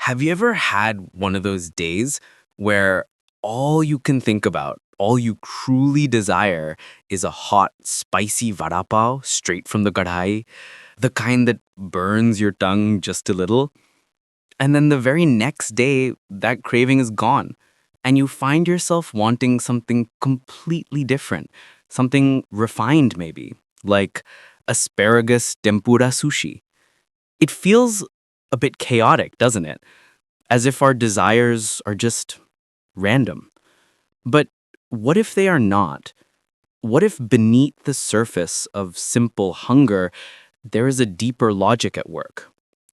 Have you ever had one of those days where all you can think about, all you truly desire is a hot, spicy vada pav straight from the kadhai, the kind that burns your tongue just a little? And then the very next day, that craving is gone, and you find yourself wanting something completely different, something refined maybe, like asparagus tempura sushi. It feels a bit chaotic, doesn't it? As if our desires are just random. But what if they are not? What if beneath the surface of simple hunger, there is a deeper logic at work?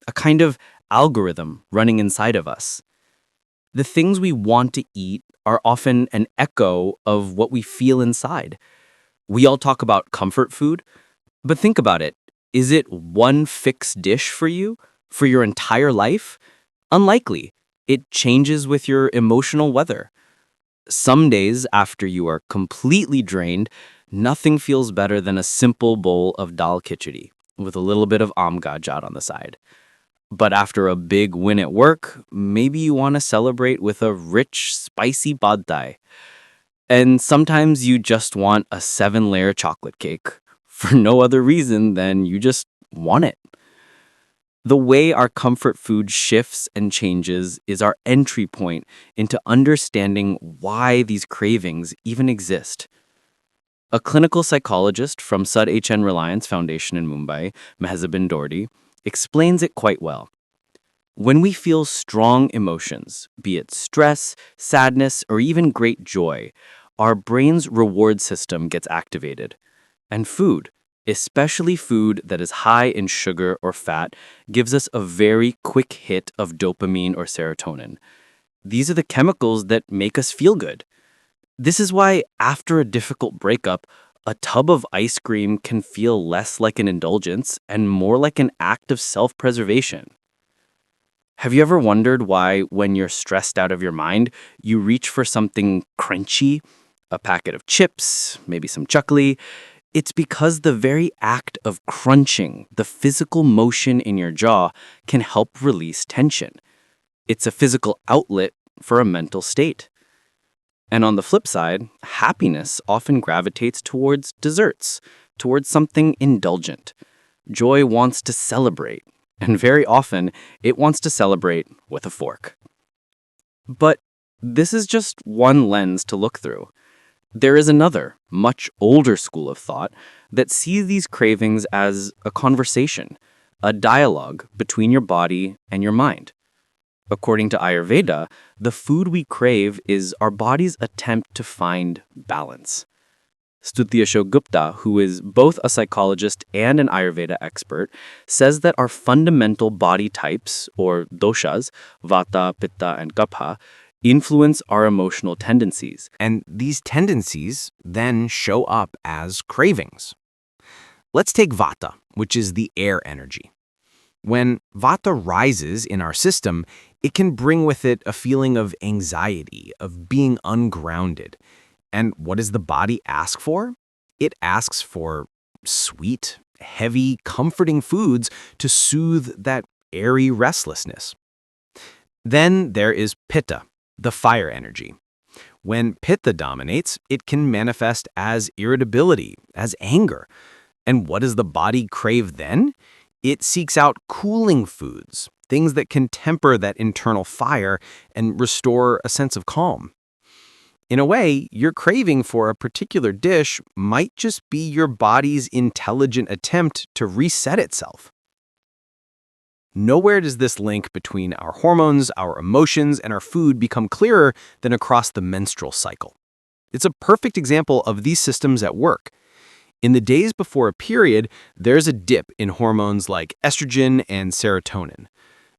A kind of algorithm running inside of us. The things we want to eat are often an echo of what we feel inside. We all talk about comfort food, but think about it. Is it one fixed dish for you, for your entire life? Unlikely. It changes with your emotional weather. Some days, after you are completely drained, nothing feels better than a simple bowl of dal khichdi with a little bit of amgajat on the side. But after a big win at work, maybe you want to celebrate with a rich, spicy pad thai. And sometimes you just want a 7-layer chocolate cake for no other reason than you just want it. The way our comfort food shifts and changes is our entry point into understanding why these cravings even exist. A clinical psychologist from Sud HN Reliance Foundation in Mumbai, Mehzabin Dordi, explains it quite well. When we feel strong emotions, be it stress, sadness, or even great joy, our brain's reward system gets activated. And food, especially food that is high in sugar or fat, gives us a very quick hit of dopamine or serotonin. These are the chemicals that make us feel good. This is why, after a difficult breakup, a tub of ice cream can feel less like an indulgence and more like an act of self-preservation. Have you ever wondered why, when you're stressed out of your mind, you reach for something crunchy, a packet of chips, maybe some chakli? It's because the very act of crunching, the physical motion in your jaw, can help release tension. It's a physical outlet for a mental state. And on the flip side, happiness often gravitates towards desserts, towards something indulgent. Joy wants to celebrate, and very often it wants to celebrate with a fork. But this is just one lens to look through. There is another, much older school of thought that sees these cravings as a conversation, a dialogue between your body and your mind. According to Ayurveda, the food we crave is our body's attempt to find balance. Stuti Ashok Gupta, who is both a psychologist and an Ayurveda expert, says that our fundamental body types, or doshas, vata, pitta, and kapha, influence our emotional tendencies. And these tendencies then show up as cravings. Let's take vata, which is the air energy. When vata rises in our system, it can bring with it a feeling of anxiety, of being ungrounded. And what does the body ask for? It asks for sweet, heavy, comforting foods to soothe that airy restlessness. Then there is pitta, the fire energy. When pitta dominates, it can manifest as irritability, as anger. And what does the body crave then? It seeks out cooling foods, things that can temper that internal fire and restore a sense of calm. In a way, your craving for a particular dish might just be your body's intelligent attempt to reset itself. Nowhere does this link between our hormones, our emotions, and our food become clearer than across the menstrual cycle. It's a perfect example of these systems at work. In the days before a period, there's a dip in hormones like estrogen and serotonin.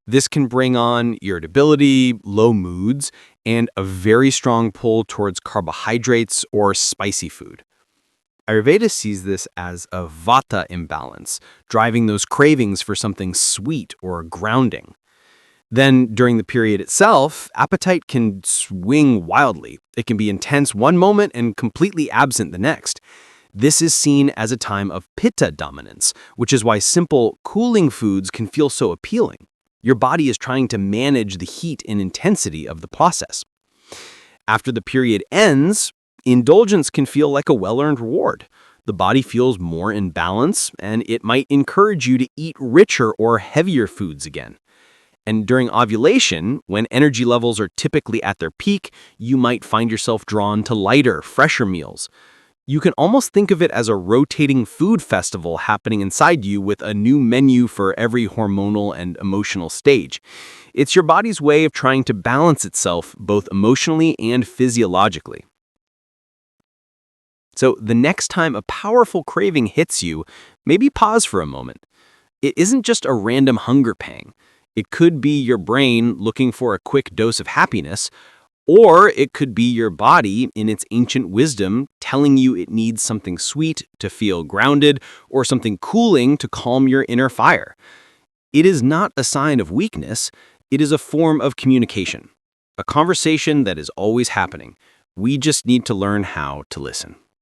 This can bring on irritability, low moods, and a very strong pull towards carbohydrates or spicy food. Ayurveda sees this as a vata imbalance, driving those cravings for something sweet or grounding. Then, during the period itself, appetite can swing wildly. It can be intense one moment and completely absent the next. This is seen as a time of pitta dominance, which is why simple, cooling foods can feel so appealing. Your body is trying to manage the heat and intensity of the process. After the period ends, indulgence can feel like a well-earned reward. The body feels more in balance, and it might encourage you to eat richer or heavier foods again. And during ovulation, when energy levels are typically at their peak, you might find yourself drawn to lighter, fresher meals. You can almost think of it as a rotating food festival happening inside you with a new menu for every hormonal and emotional stage. It's your body's way of trying to balance itself both emotionally and physiologically. So the next time a powerful craving hits you, maybe pause for a moment. It isn't just a random hunger pang. It could be your brain looking for a quick dose of happiness, or it could be your body in its ancient wisdom telling you it needs something sweet to feel grounded or something cooling to calm your inner fire. It is not a sign of weakness, it is a form of communication, a conversation that is always happening. We just need to learn how to listen.